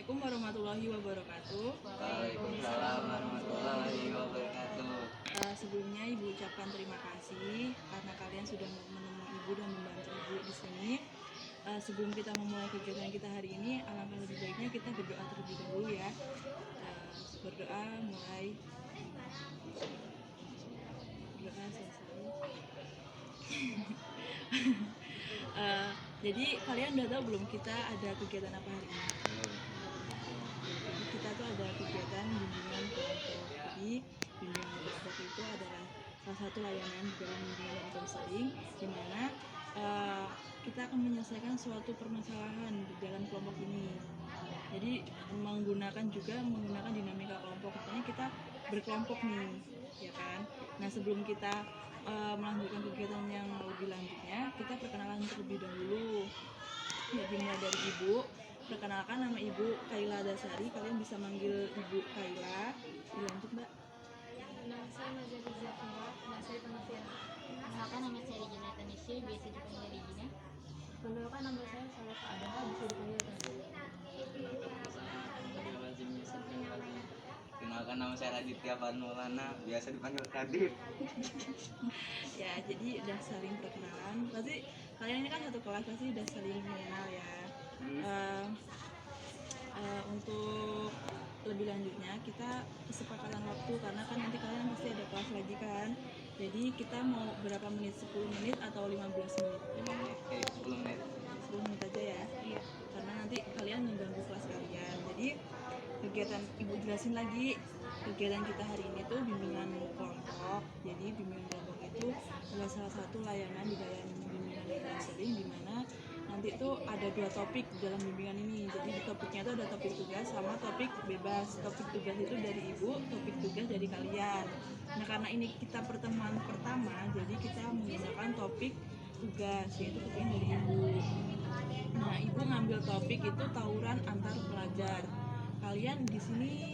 Assalamualaikum warahmatullahi wabarakatuh. Waalaikumsalam warahmatullahi wabarakatuh. Sebelumnya Ibu ucapkan terima kasih karena kalian sudah menemui Ibu dan membantu Ibu di sini. Sebelum kita memulai kegiatan kita hari ini, alangkah lebih baiknya kita berdoa terlebih dahulu ya. Berdoa mulai. Berdoa selesai. Jadi kalian udah tahu belum kita ada kegiatan apa hari ini? Jadi kita tuh ada kegiatan bimbingan kelompok. Jadi bimbingan kelompok itu adalah salah satu layanan di dalam bimbingan dan konseling di mana kita akan menyelesaikan suatu permasalahan di dalam kelompok ini. Jadi menggunakan dinamika kelompok, makanya kita berkelompok nih, ya kan? Nah sebelum kita melanjutkan kegiatan yang lebih lanjutnya, kita perkenalan terlebih dahulu. Ya dimulai dari Ibu. Perkenalkan, nama Ibu Kaila Dasari. Kalian bisa manggil Ibu Kaila. Dilanjut Mbak. Nama saya Nazari Zafira, bahasa dipanggil Fira. Perkenalkan, nama saya Regina Tanisha, biasa dipanggil Regina. Perkenalkan, nama saya Salaka Adaha, bisa dipanggil Tani. Kenalkan, nama saya Raditya Vanulana, biasa dipanggil Kadif. Ya, jadi udah saling perkenalan. Pasti kalian ini kan satu kelas, pasti udah saling mengenal ya. Untuk lebih lanjutnya kita kesepakatan waktu karena kan nanti kalian pasti ada kelas lagi kan. Jadi kita mau berapa menit? 10 menit atau 15 menit? 10 menit. 10 menit aja ya. Iya. Karena nanti kalian mengganggu kelas kalian. Jadi kegiatan Ibu jelasin lagi. Kegiatan kita hari ini tuh bimbingan kelompok. Jadi bimbingan kelompok itu adalah salah satu layanan di dalam bimbingan dan konseling di mana nanti tuh ada 2 topik dalam bimbingan ini. Jadi di topiknya tuh ada topik tugas sama topik bebas. Topik tugas itu dari Ibu, topik tugas dari kalian. Nah karena ini kita pertemuan pertama, jadi kita menggunakan topik tugas, yaitu topiknya dari Ibu. Nah Ibu ngambil topik itu tawuran antar pelajar. Kalian di sini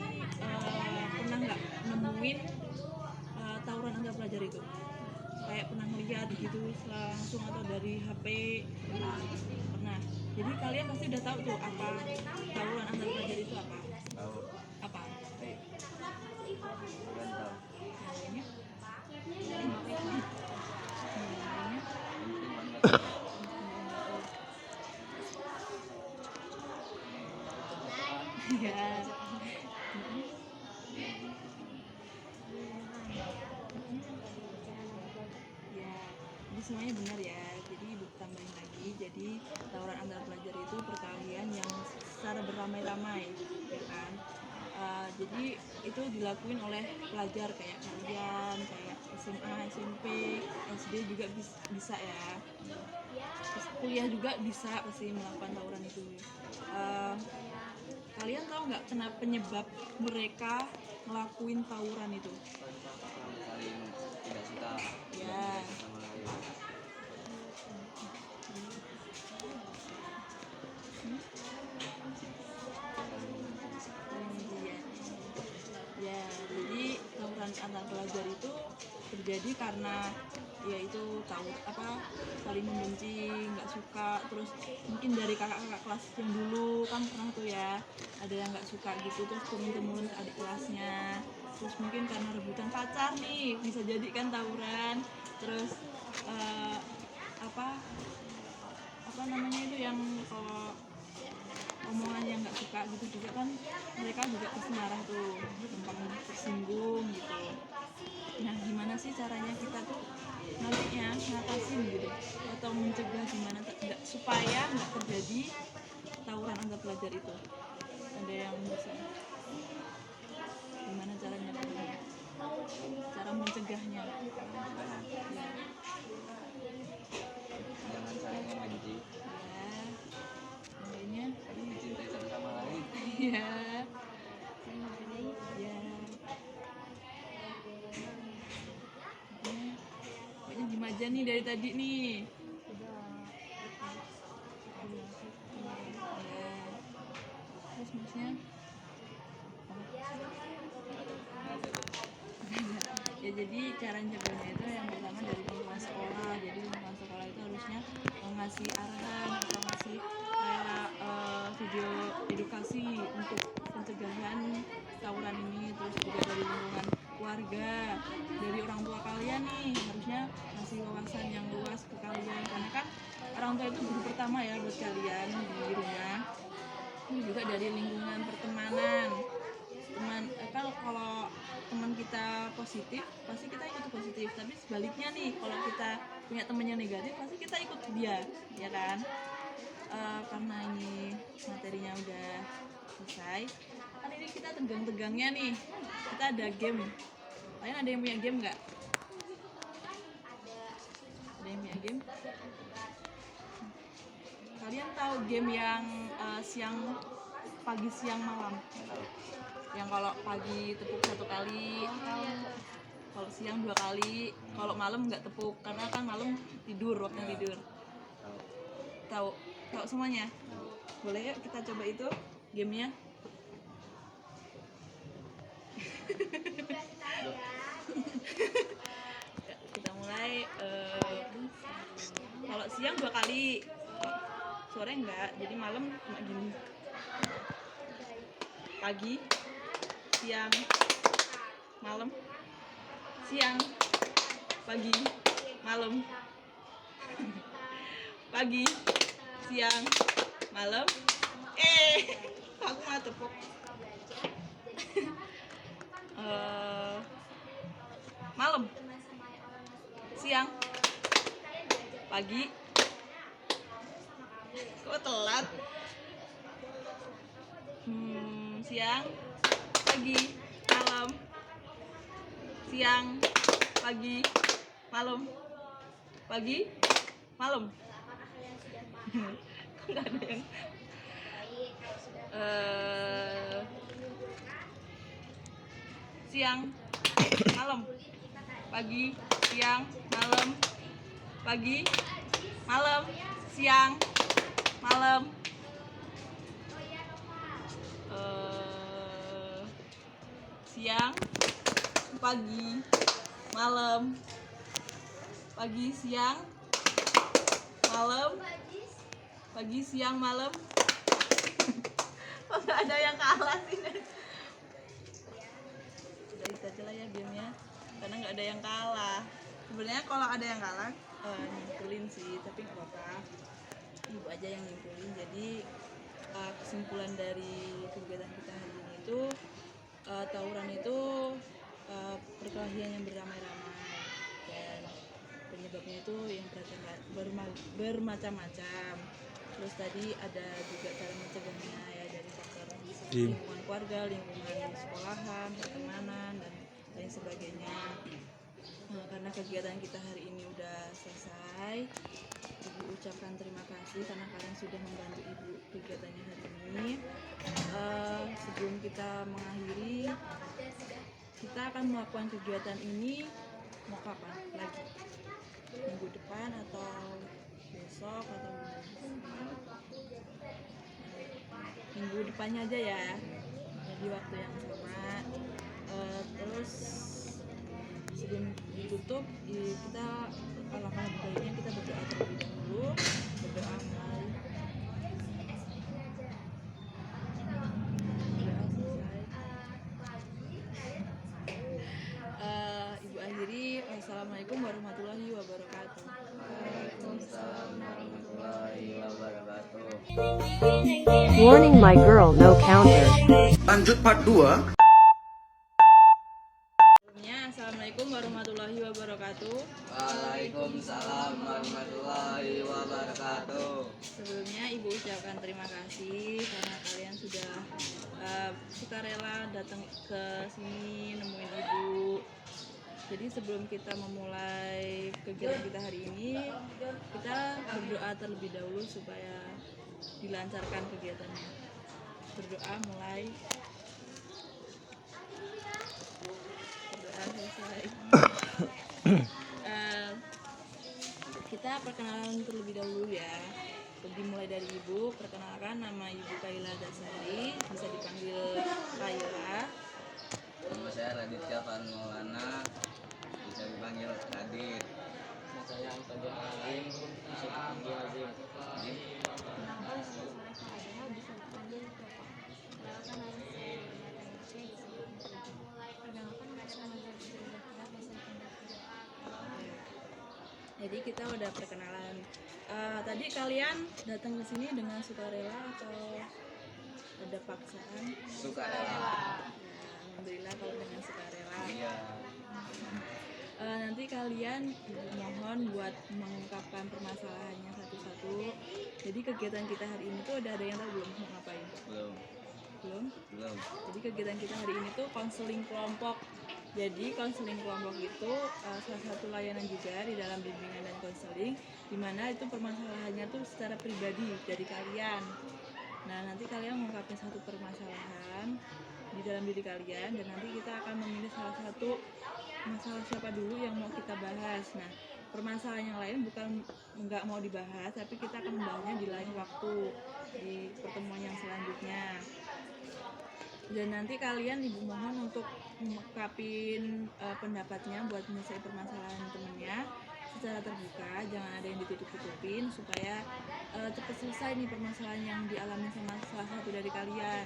pernah nggak nemuin tawuran antar pelajar itu? Kayak pernah ngeliat gitu langsung atau dari HP? Pernah. Jadi kalian pasti udah tahu tuh apa tawuran antar pelajar itu apa? Tahu. Apa? Bukan tahu. Namanya? Ya. Ya, jadi semuanya benar ya. Jadi Ibu tambahin lagi. Jadi tawuran antar pelajar itu perkelahian yang secara beramai-ramai, ya kan? Jadi itu dilakuin oleh pelajar kayak kalian, kayak SMA, SMP, SD juga bisa ya. Terus kuliah juga bisa pasti melakukan tawuran itu. Kalian tahu nggak kenapa penyebab mereka ngelakuin tawuran itu? Saling tidak suka. Ya. Sama lain. Ya, jadi tawuran antar pelajar itu terjadi karena yaitu saling membenci, nggak suka, terus mungkin dari kakak-kakak kelas yang dulu kan pernah tuh ya ada yang nggak suka gitu, terus turun-temurun ke adik kelasnya, terus mungkin karena rebutan pacar nih bisa jadi kan tawuran, terus apa namanya itu yang kalau omongan yang nggak suka gitu juga kan mereka juga pasti marah tuh, gampang tersinggung gitu. Nah gimana sih caranya kita tuh nantinya ngatasin gitu atau mencegah gimana supaya nggak terjadi tawuran antar pelajar itu? Ada yang bisa? Gimana caranya? Cara mencegahnya? Ya. Jangan saling membenci. Ya. Makanya. Saling mencintai satu sama lain. Ya. Ya. Pokoknya gimana aja nih dari tadi nih. Ya. Terus maksudnya ya jadi cara mencegahnya itu yang pertama dari lingkungan sekolah. Jadi lingkungan sekolah itu harusnya ngasih arahan atau ngasih kayak video edukasi untuk pencegahan tawuran ini, terus juga dari lingkungan keluarga, dari orang tua kalian nih harusnya ngasih wawasan yang luas ke kalian, karena kan orang tua itu guru pertama ya buat kalian di rumah. Ini juga dari lingkungan pertemanan, kalau teman kita positif pasti kita ikut positif, tapi sebaliknya nih kalau kita punya teman yang negatif pasti kita ikut dia, ya kan. Karena ini materinya udah selesai, kan ini kita tegang-tegangnya nih, kita ada game. Kalian ada yang punya game nggak? Ada yang punya game? Kalian tahu game yang pagi siang malam, yang kalau pagi tepuk 1 kali, kalau siang 2 kali, kalau malam nggak tepuk karena kan malam tidur, waktu tidur. Tahu semuanya? Boleh yuk kita coba itu gamenya. Kita mulai. Kalau siang 2 kali, sore enggak, jadi malam cuma gini. Pagi, siang, malam, siang, pagi, malam, pagi, siang, malam. Aku nggak tepuk. Malam, siang, pagi. Kok telat? Siang, pagi, malam, siang, pagi, malam, pagi, malam. Nggak ada yang siang, malam, pagi, siang, malam, pagi, malam, siang, malam, siang, pagi, malam, pagi, siang, malam, pagi, siang, malam. Kok nggak ada yang kalah sih? Udah itu aja lah ya gamenya, karena nggak ada yang kalah. Sebenarnya kalau ada yang kalah nyimpulin sih, tapi nggak apa-apa, ibu aja yang nyimpulin. Jadi kesimpulan dari kegiatan kita hari ini itu, tawuran itu perkelahian yang beramai-ramai, dan penyebabnya itu yang bermacam-macam. Terus tadi ada juga cara mencegahnya ya, dari faktor lingkungan keluarga, lingkungan sekolahan, pertemanan, dan lain sebagainya. Karena kegiatan kita hari ini udah selesai, Ibu ucapkan terima kasih karena kalian sudah membantu Ibu kegiatannya hari ini. Sebelum kita mengakhiri, kita akan melakukan kegiatan ini mau kapan lagi? Minggu depan atau besok atau minggu depannya aja ya, jadi waktu yang sama. Terus sebelum ditutup, kita alangkah baiknya kita berdoa terlebih dahulu. Berdoa mulai Ibu akhiri. Assalamualaikum warahmatullahi wabarakatuh. Waalaikumsalam warahmatullahi wabarakatuh. Warning, my girl, no counter. Lanjut part 2. Assalamualaikum warahmatullahi wabarakatuh. Waalaikumsalam warahmatullahi wabarakatuh. Sebelumnya Ibu ucapkan terima kasih karena kalian sudah sukarela datang ke sini nemuin Ibu. Jadi sebelum kita memulai kegiatan kita hari ini, kita berdoa terlebih dahulu supaya dilancarkan kegiatannya. Berdoa mulai. Berdoa selesai. Kita perkenalan terlebih dahulu ya. Dimulai dari Ibu. Perkenalkan, nama Ibu Kaila Dasari, bisa dipanggil Kaila. Nama saya Raditya Farmaulana, bisa dipanggil Radit. Nama saya Antonio Alim, bisa dipanggil Azim. Jadi kita udah perkenalan. Tadi kalian datang ke sini dengan sukarela atau ada paksaan? Sukarela. Ya, alhamdulillah kalau dengan sukarela. Iya. Nanti kalian mohon buat mengungkapkan permasalahannya satu-satu. Jadi kegiatan kita hari ini tuh ada yang tahu belum mau ngapain? Belum? Jadi kegiatan kita hari ini tuh konseling kelompok. Jadi konseling kelompok itu salah satu layanan juga di dalam bimbingan dan konseling, dimana itu permasalahannya tuh secara pribadi dari kalian. Nah nanti kalian mengungkapkan satu permasalahan di dalam diri kalian, dan nanti kita akan memilih salah satu masalah siapa dulu yang mau kita bahas. Nah permasalahan yang lain bukan nggak mau dibahas, tapi kita akan membahasnya di lain waktu, di pertemuan yang selanjutnya. Dan nanti kalian dimohon untuk mengungkapin pendapatnya buat menyelesaikan permasalahan temennya secara terbuka, jangan ada yang ditutup-tutupin, supaya cepat selesai nih permasalahan yang dialami sama salah satu dari kalian.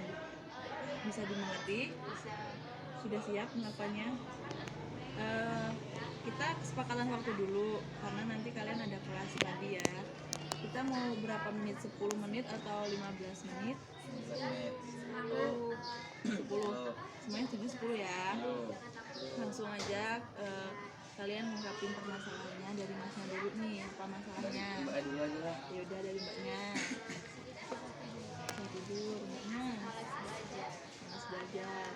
Bisa dimengerti? Sudah siap melakukannya? Kita kesepakatan waktu dulu, karena nanti kalian ada kelas lagi ya. Kita mau berapa menit? 10 menit atau 15 menit? 10. Semuanya setuju 10 ya. Langsung aja kalian ngungkapin permasalahannya dari masnya dulu nih. Apa masalahnya? Mbak dulu aja lah. Ya udah dari mbaknya. Saya tidur mbaknya. Malas belajar.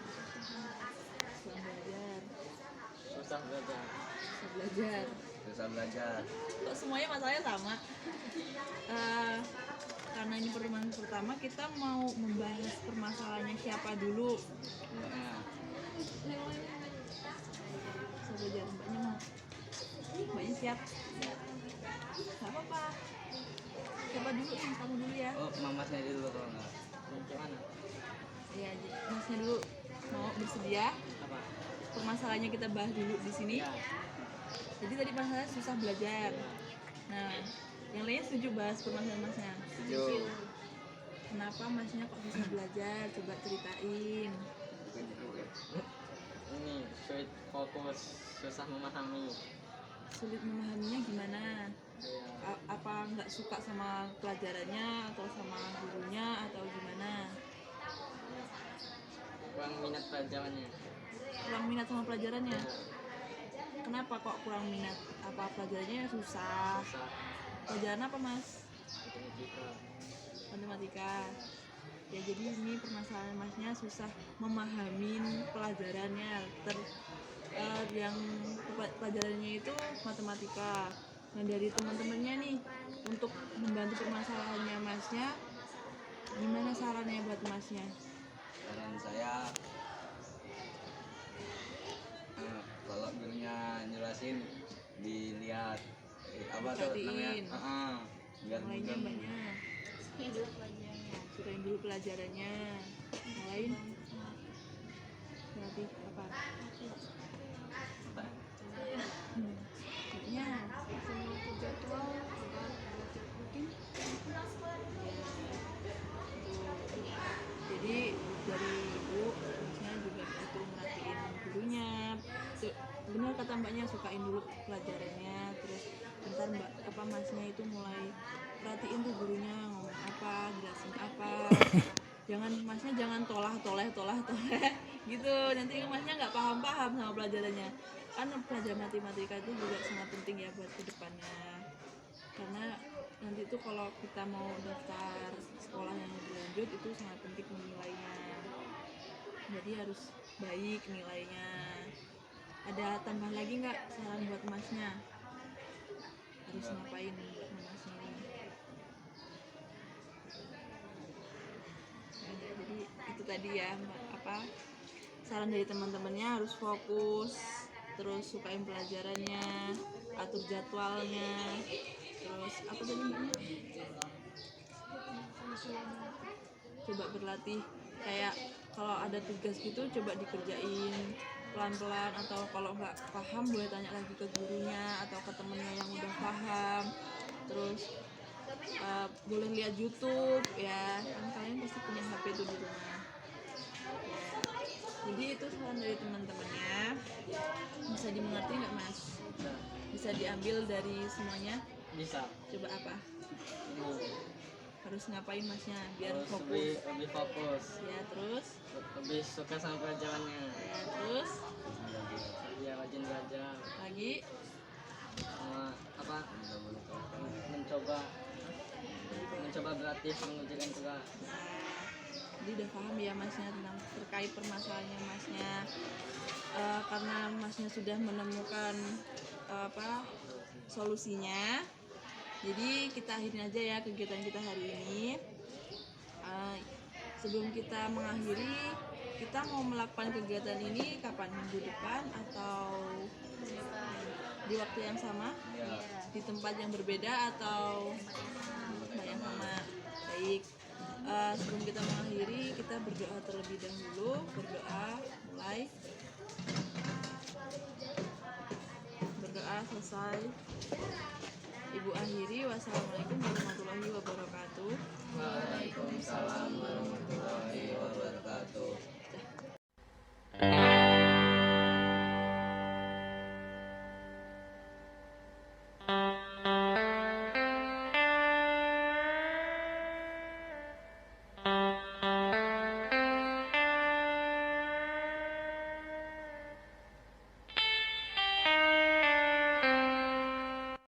Kurang belajar. Susah belajar. Susah belajar. Susah belajar. Kok semuanya masalahnya sama? Karena ini pertemuan pertama, kita mau membahas permasalahannya siapa dulu. Nah, Saya belajar mbaknya mau. Mbaknya siap. Gak apa-apa. Siapa dulu nih? Kamu dulu ya. oh mamasnya dulu kalau nggak. Gimana? Iya, masnya dulu. Mau bersedia? Apa? Permasalahannya kita bahas dulu di sini. Ya. Jadi tadi masalahnya susah belajar. Nah, yang lainnya setuju bahas permasalahan masnya? Setuju. Kenapa masnya kok susah belajar? Coba ceritain. Ini sulit fokus, susah memahami. Sulit memahaminya gimana? Ya, Apa nggak suka sama pelajarannya atau sama gurunya atau gimana? kurang minat pelajarannya. Kurang minat sama pelajarannya? Ya, Kenapa kok kurang minat? Apa pelajarannya susah? susah. Pelajaran apa mas? Matematika. Matematika. Ya jadi ini permasalahan masnya susah memahamin pelajarannya. Yang pelajarannya itu matematika. Nah dari teman-temannya nih, untuk membantu permasalahannya masnya, gimana sarannya buat masnya? Saran saya kalau gurunya jelasin dilihat apa tuh namanya? Perhatiin. Biar Mulainya bukan mbaknya sukain dulu pelajarannya. Yang lain berarti apa? Mbaknya jadwal agar belajar rutin. jadi dari ibu harusnya juga itu merhatiin gurunya. Benar kata mbaknya, sukain dulu pelajarannya, terus bentar mbak apa masnya itu mulai perhatiin tuh gurunya ngomong apa, jelasin apa. Masnya jangan toleh gitu, nanti masnya nggak paham sama pelajarannya. Kan pelajaran matematika itu juga sangat penting ya buat kedepannya, karena nanti tuh kalau kita mau daftar sekolah yang lebih lanjut itu sangat penting nilainya, jadi harus baik nilainya. Ada tambah lagi nggak saran buat masnya? Harus ngapain buat masnya ini? Jadi itu tadi ya, apa saran dari teman-temannya, harus fokus, terus sukain pelajarannya, atur jadwalnya, terus apa tadi mbaknya? Coba berlatih, kayak kalau ada tugas gitu coba dikerjain pelan-pelan, atau kalau nggak paham boleh tanya lagi ke gurunya atau ke temennya yang udah paham. Terus boleh lihat YouTube ya, kan kalian pasti punya HP tuh di rumah ya. Jadi itu saran dari teman-temannya. Bisa dimengerti nggak Mas? Bisa. Bisa diambil dari semuanya? Bisa. Coba apa? Ini Harus ngapain Masnya biar harus fokus? lebih fokus. Ya terus? Lebih suka sama pelajarannya. Ya terus? Ya rajin belajar. Lagi? Sama apa? Mencoba berlatih mengerjakan tugas. Jadi udah paham ya Masnya tentang terkait permasalahannya Masnya. Karena Masnya sudah menemukan solusinya, jadi kita akhirin aja ya kegiatan kita hari ini. Sebelum kita mengakhiri, kita mau melakukan kegiatan ini kapan? Minggu depan atau di waktu yang sama? Di tempat yang berbeda atau tempat yang sama? Baik. Sebelum kita mengakhiri, kita berdoa terlebih dahulu. Berdoa, mulai. Berdoa selesai. Ibu akhiri. Wassalamualaikum warahmatullahi wabarakatuh. Waalaikumsalam warahmatullahi wabarakatuh.